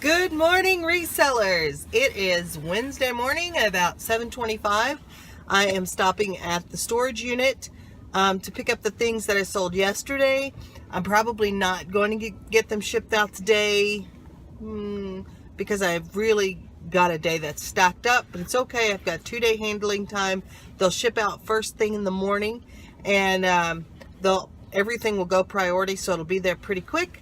Good morning, resellers. It is Wednesday morning at about 7:25. I am stopping at the storage unit to pick up the things that I sold yesterday. I'm probably not going to get them shipped out today because I've really got a day that's stacked up, but it's okay. I've got 2-day handling time. They'll ship out first thing in the morning, and everything will go priority, so it'll be there pretty quick.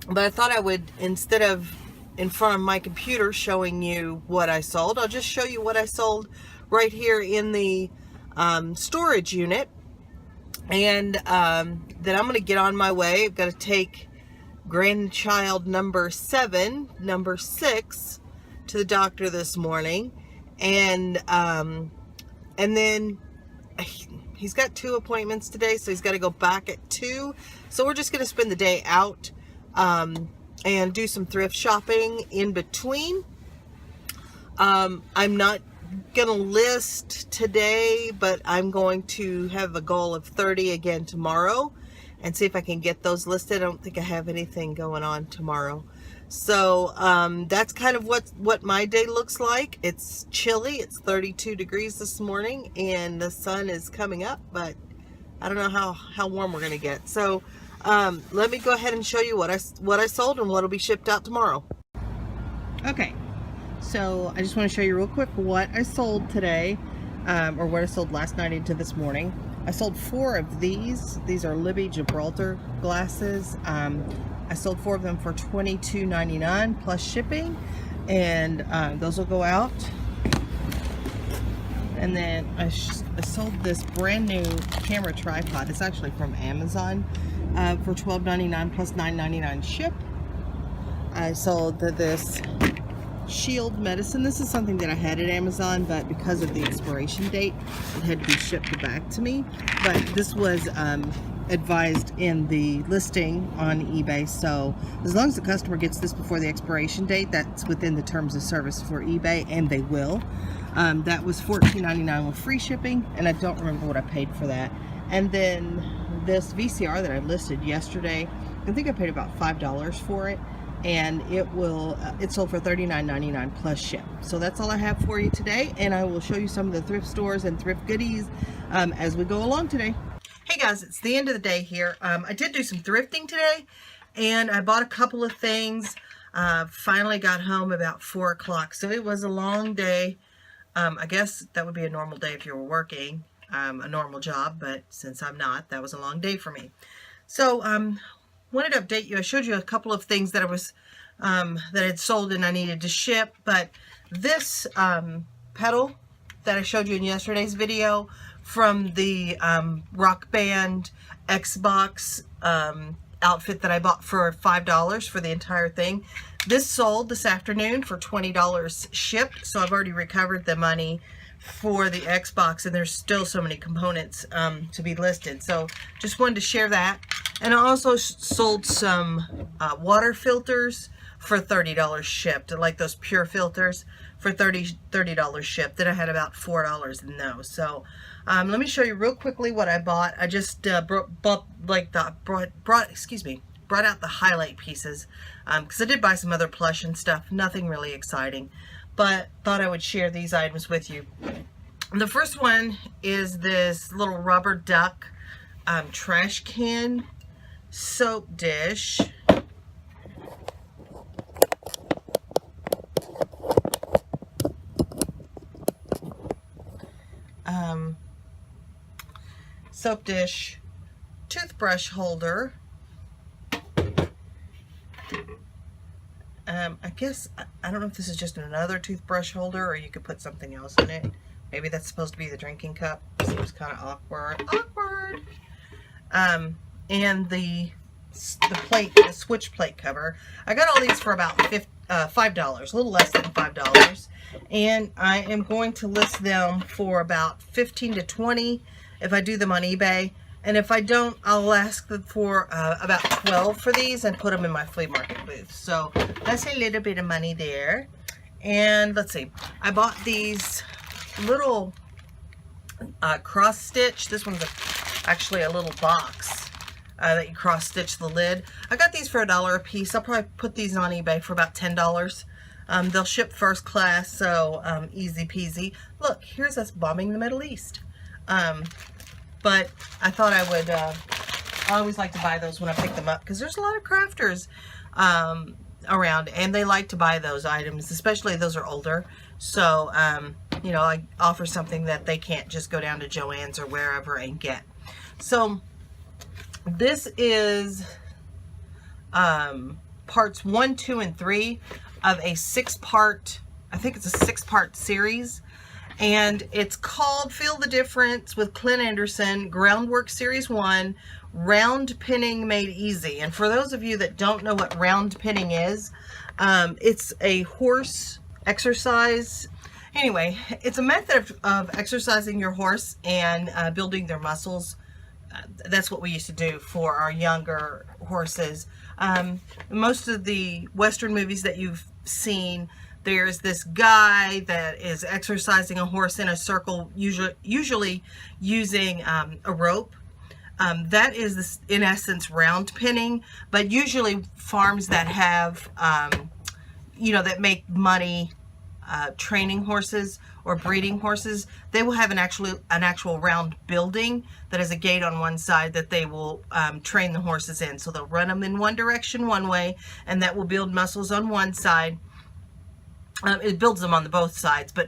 But I thought I would, instead of in front of my computer showing you what I sold, I'll just show you what I sold right here in the storage unit. And then I'm going to get on my way. I've got to take grandchild number 6 to the doctor this morning. And then he's got 2 appointments today, so he's got to go back at 2. So we're just going to spend the day out and do some thrift shopping in between. I'm not gonna list today, but I'm going to have a goal of 30 again tomorrow and see if I can get those listed. I don't think I have anything going on tomorrow. So that's kind of what my day looks like. It's chilly. It's 32 degrees this morning and the sun is coming up, but I don't know how warm we're gonna get. So let me go ahead and show you what I sold and what will be shipped out tomorrow. Okay, so I just want to show you real quick what I sold today, or what I sold last night into this morning. I sold 4 of these. These are Libby Gibraltar glasses. I sold 4 of them for $22.99 plus shipping, and those will go out. And then I sold this brand new camera tripod. It's actually from Amazon for $12.99 plus $9.99 ship. I sold this Shield medicine. This is something that I had at Amazon, but because of the expiration date, it had to be shipped back to me. But this was advised in the listing on eBay, so as long as the customer gets this before the expiration date, that's within the terms of service for eBay, and they will. That was $14.99 with free shipping, and I don't remember what I paid for that. And then this VCR that I listed yesterday, I think I paid about $5 for it, and it sold for $39.99 plus ship. So that's all I have for you today, and I will show you some of the thrift stores and thrift goodies as we go along today. Hey guys, it's the end of the day here. I did do some thrifting today, and I bought a couple of things. Finally got home about 4 o'clock, so it was a long day. I guess that would be a normal day if you were working a normal job, but since I'm not, that was a long day for me. So wanted to update you. I showed you a couple of things that I was that had sold and I needed to ship, but this pedal that I showed you in yesterday's video from the Rock Band Xbox outfit that I bought for $5 for the entire thing. This sold this afternoon for $20 shipped, so I've already recovered the money for the Xbox, and there's still so many components to be listed. So just wanted to share that. And I also sold some water filters for $30 shipped, like those pure filters for $30 shipped. Then I had about $4 in those. So let me show you real quickly what I bought. I just brought out the highlight pieces because I did buy some other plush and stuff. Nothing really exciting, but thought I would share these items with you. The first one is this little rubber duck trash can soap dish. Soap dish, toothbrush holder. I guess, I don't know if this is just another toothbrush holder or you could put something else in it. Maybe that's supposed to be the drinking cup. Seems kind of awkward. And the plate, the switch plate cover. I got all these for about $5, a little less than $5. And I am going to list them for about 15 to 20 if I do them on eBay. And if I don't, I'll ask them for about 12 for these and put them in my flea market booth. So that's a little bit of money there. And let's see, I bought these little cross stitch. This one's actually a little box that you cross stitch the lid. I got these for $1 a piece. I'll probably put these on eBay for about $10. They'll ship first class, so easy peasy. Look, here's us bombing the Middle East. But I thought I would, I always like to buy those when I pick them up, because there's a lot of crafters around, and they like to buy those items, especially those are older. So, you know, I offer something that they can't just go down to Joann's or wherever and get. So, this is parts 1, 2, and 3 of a 6-part, I think it's a 6-part series. And it's called Feel the Difference with Clint Anderson, Groundwork Series 1, Round Pinning Made Easy. And for those of you that don't know what round pinning is, it's a horse exercise. Anyway, it's a method of exercising your horse and building their muscles. That's what we used to do for our younger horses. Most of the Western movies that you've seen, there's this guy that is exercising a horse in a circle, usually using a rope. That is, this, in essence, round pinning. But usually farms that have, you know, that make money training horses or breeding horses, they will have an actual round building that has a gate on one side that they will train the horses in. So they'll run them in one direction one way, and that will build muscles on one side. It builds them on both sides, but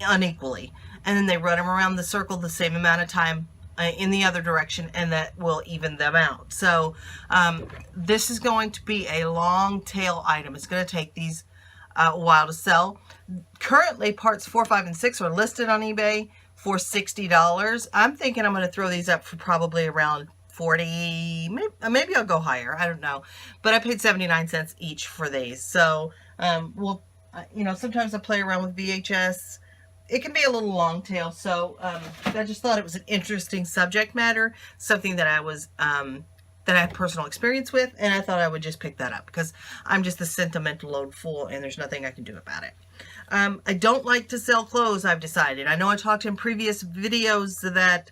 unequally. And then they run them around the circle the same amount of time in the other direction, and that will even them out. So this is going to be a long tail item. It's going to take these a while to sell. Currently, parts 4, 5, and 6 are listed on eBay for $60. I'm thinking I'm going to throw these up for probably around 40. Maybe I'll go higher. I don't know. But I paid 79 cents each for these. So, we'll, you know, sometimes I play around with VHS. It can be a little long tail. So, I just thought it was an interesting subject matter. Something that I was, that I have personal experience with, and I thought I would just pick that up because I'm just a sentimental old fool and there's nothing I can do about it. I don't like to sell clothes, I've decided. I know I talked in previous videos that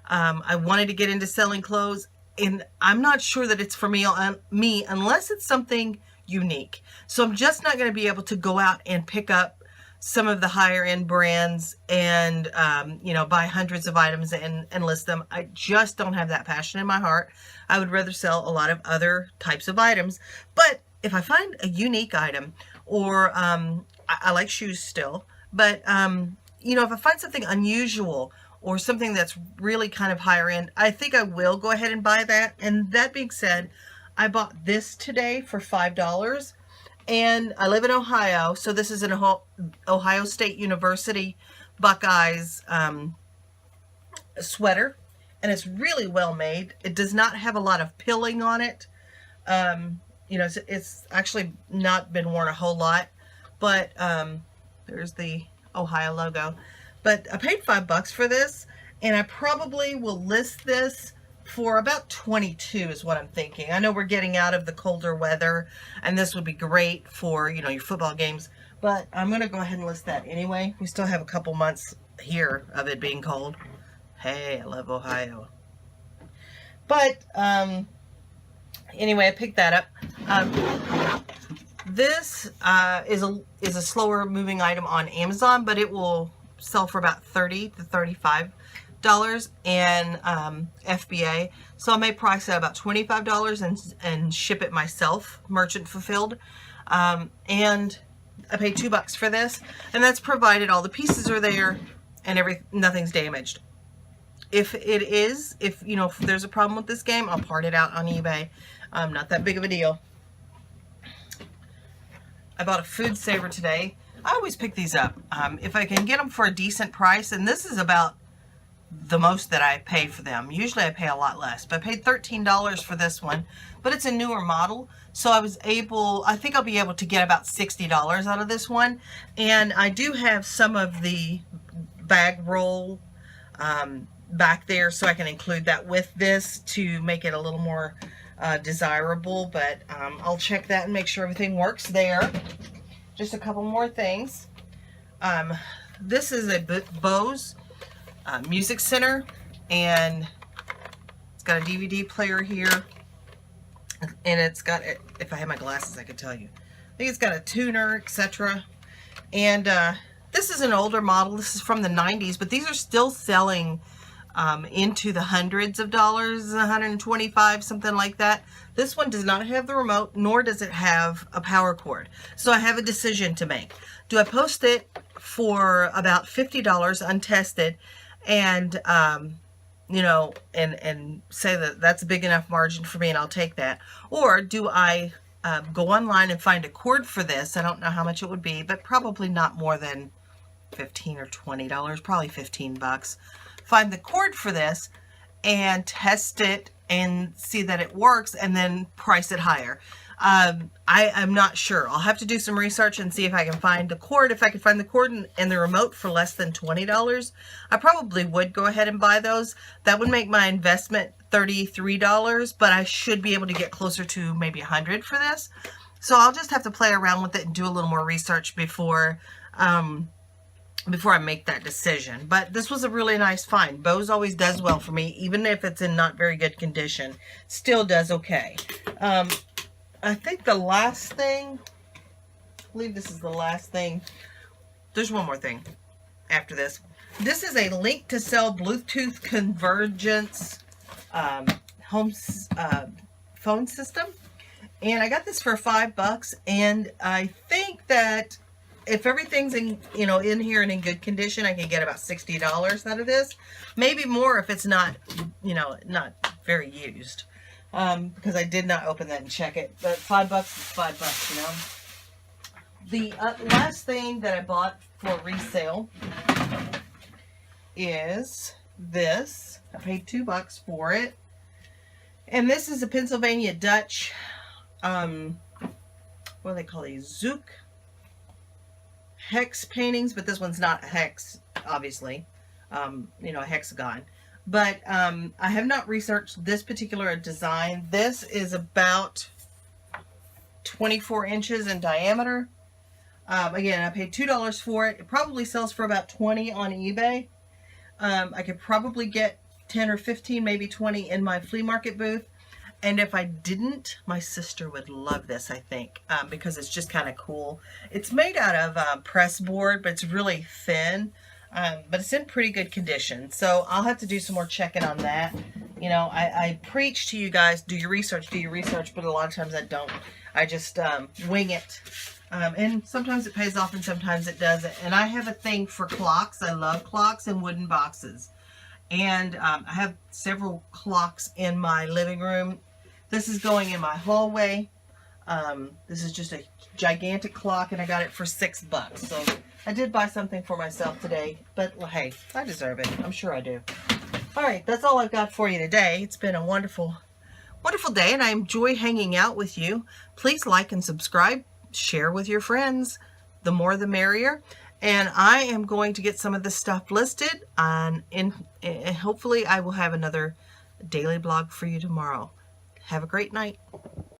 I wanted to get into selling clothes, and I'm not sure that it's for me unless it's something unique. So I'm just not going to be able to go out and pick up some of the higher end brands and, you know, buy hundreds of items and list them. I just don't have that passion in my heart. I would rather sell a lot of other types of items. But if I find a unique item, or I like shoes still, but, you know, if I find something unusual or something that's really kind of higher end, I think I will go ahead and buy that. And that being said, I bought this today for $5. And I live in Ohio, so this is an Ohio State University Buckeyes sweater, and it's really well made. It does not have a lot of pilling on it. You know, it's actually not been worn a whole lot, but there's the Ohio logo. But I paid $5 for this, and I probably will list this for about 22 is what I'm thinking. I know we're getting out of the colder weather, and this would be great for, you know, your football games, but I'm going to go ahead and list that anyway. We still have a couple months here of it being cold. Hey, I love Ohio. But, anyway, I picked that up. This is a slower moving item on Amazon, but it will sell for about $30 to $35 and FBA, so I may price it about $25 and ship it myself, merchant fulfilled. And I paid $2 for this, and that's provided all the pieces are there and nothing's damaged. If you know, if there's a problem with this game, I'll part it out on eBay. Not that big of a deal. I bought a food saver today. I always pick these up if I can get them for a decent price, and this is about the most that I pay for them. Usually I pay a lot less, but I paid $13 for this one, but it's a newer model, so I think I'll be able to get about $60 out of this one. And I do have some of the bag roll back there, so I can include that with this to make it a little more desirable, but I'll check that and make sure everything works there. Just a couple more things. This is a Bose Music Center, and It's got a DVD player here. And it's got, if I had my glasses, I could tell you. I think it's got a tuner, etc. And this is an older model. This is from the 90s, but these are still selling into the hundreds of dollars, 125, something like that. This one does not have the remote, nor does it have a power cord. So I have a decision to make. Do I post it for about $50 untested and, you know, and say that that's a big enough margin for me and I'll take that? Or do I go online and find a cord for this? I don't know how much it would be, but probably not more than $15 or $20, probably 15 bucks. Find the cord for this and test it and see that it works and then price it higher. I'm not sure. I'll have to do some research and see if I can find the cord. If I can find the cord and the remote for less than $20, I probably would go ahead and buy those. That would make my investment $33, but I should be able to get closer to maybe $100 for this. So I'll just have to play around with it and do a little more research before I make that decision. But this was a really nice find. Bose always does well for me, even if it's in not very good condition. Still does okay. I think the last thing, I believe this is the last thing. There's one more thing after this. This is a link to sell Bluetooth convergence phone system. And I got this for $5, and I think that if everything's in, you know, in here and in good condition, I can get about $60 out of this. Maybe more if it's not, you know, not very used. Because I did not open that and check it. But $5 is $5, you know. The last thing that I bought for resale is this. I paid $2 for it. And this is a Pennsylvania Dutch, what do they call these? Zook hex paintings, but this one's not a hex, obviously, you know, a hexagon. But I have not researched this particular design. This is about 24 inches in diameter. Again, I paid $2 for it. It probably sells for about $20 on eBay. I could probably get 10 or 15, maybe 20 in my flea market booth. And if I didn't, my sister would love this, I think, because it's just kind of cool. It's made out of press board, but it's really thin, but it's in pretty good condition. So I'll have to do some more checking on that. You know, I preach to you guys, do your research, but a lot of times I don't. I just wing it. And sometimes it pays off and sometimes it doesn't. And I have a thing for clocks. I love clocks and wooden boxes. And I have several clocks in my living room. This is going in my hallway. This is just a gigantic clock, and I got it for $6. So I did buy something for myself today, but well, hey, I deserve it. I'm sure I do. All right, that's all I've got for you today. It's been a wonderful, wonderful day, and I enjoy hanging out with you. Please like and subscribe. Share with your friends. The more the merrier. And I am going to get some of this stuff listed, and hopefully I will have another daily blog for you tomorrow. Have a great night.